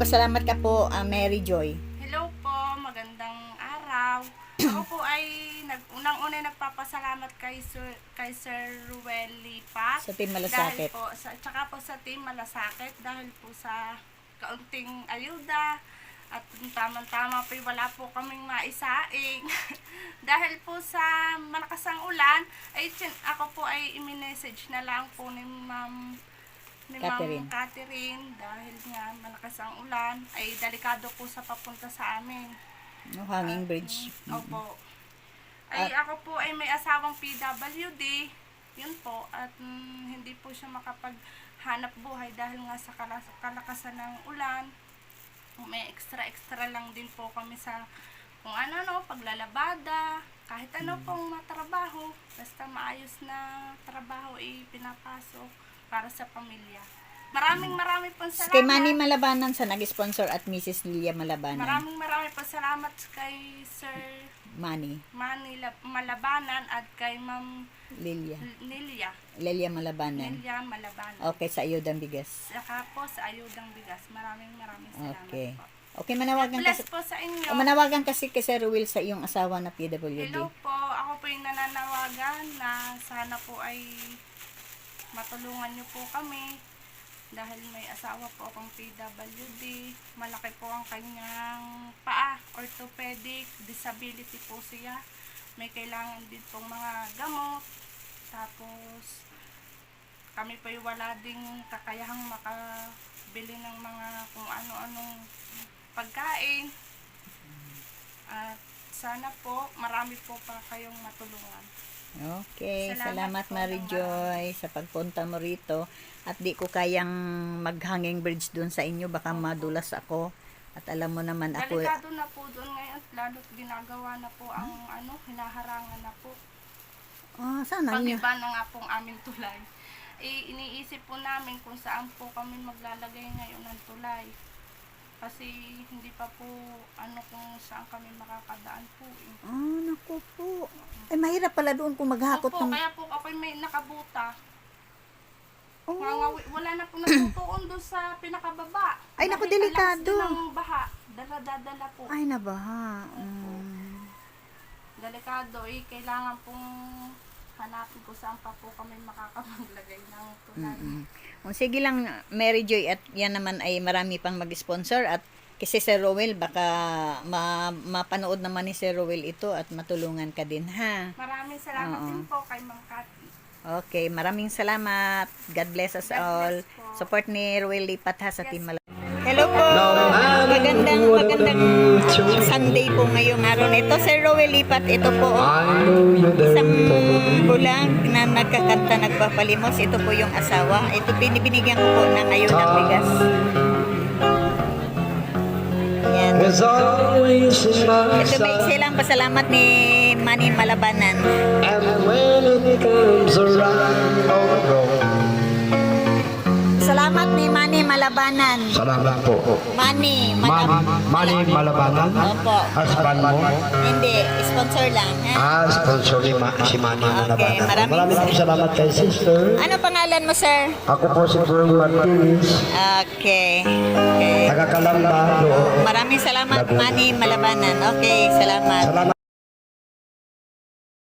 magpasalamat ka po, Mary Joy. Hello po, magandang araw. Ako po ay unang-una nagpapasalamat kay Sir Ruel Lipat. Sa Team Malasakit. Dahil po, tsaka po sa Team Malasakit dahil po sa kaunting ayuda at tamang-tama po wala po kaming maisaing. Dahil po sa malakas ang ulan, ay ako po ay i-message na lang po ni Ma'am Catherine dahil nga malakas ang ulan ay delikado po sa papunta sa amin. No, hanging bridge. Opo. Ay ako po ay may asawang PWD. Yun po at hindi po siya makapaghanap buhay dahil nga sa kalakasan ng ulan. May extra lang din po kami sa kung ano paglalabada, kahit ano pong matrabaho, basta maayos na trabaho ay pinapasok para sa pamilya. Maraming pong salamat. Kay Manny Malabanan sa nag-sponsor at Mrs. Lilia Malabanan. Maraming pong salamat kay Sir Manny Malabanan at kay Ma'am Lilia Lilia Malabanan. Malabanan. Okay, sa ayudang bigas. Saka po sa ayudang bigas. Maraming salamat Okay. po. Okay, manawagan Bless kasi. po sa inyo. Manawagan kasi kay Sir Ruel sa iyong asawa na PWD. Hello po. Ako po yung nananawagan na sana po ay matulungan niyo po kami dahil may asawa po akong PWD. Malaki po ang kanyang paa, orthopedic, disability po siya. May kailangan din pong mga gamot. Tapos kami po wala ding kakayahang makabili ng mga kung ano-anong pagkain. At sana po marami po pa kayong matulungan. Okay, salamat po Mary ng Joy sa pagpunta mo rito. At di ko kayang mag-hanging bridge doon sa inyo, baka madulas ako. At alam mo naman ako, Delikado na po doon ngayon, lalo't ginagawa na po ang hinaharangan na po. sana niyo. Pag-iba na nga pong aming tulay. Iniisip po namin kung saan po kami maglalagay ngayon ng tulay. Kasi hindi pa po kung saan kami makakadaan po. Naku po. Ay, mahirap pala doon kung maghakot Opo, ng... kaya po ako may nakabuta. Oh. Wala na po natutuon doon sa pinakababa. Ay, naku, Dahil delikado. ang lakas din ng baha. Dala po. Ay, nabaha. Delikado. Kailangan pong hanapin ko saan pa po kami makakapaglagay ng tulay. Sige lang, Mary Joy, at yan naman ay marami pang mag-sponsor at kasi Sir Rowell, baka mapanood naman ni Sir Rowell ito at matulungan ka din, ha? Maraming salamat din po kay Ma'am Cathy. Okay, maraming salamat. God bless us all. bless po. Support ni Rowell Lipat, ha, sa Team Malabanan. Hello po. Magandang Sunday po ngayong araw na ito. Sir Rowell Lipat, ito po isang bulag na nagkakanta, nagpapalimos. Ito po yung asawa. Ito binibinigyan ko po ng ayunang bigas. Yan. Ito ba silang pasalamat ni Manny Malabanan. And when it comes around, Salamat ni Manny Malabanan. salamat po. Manny Manny Malabanan? Opo. Husband mo? Hindi, sponsor lang. Ha? Sponsor ni si Manny Malabanan. maraming salamat kay sister. Ano pangalan mo, sir? Ako po si Troy Martinez, Okay. taga Calamba. Maraming salamat, Manny Malabanan. Okay, salamat. Salamat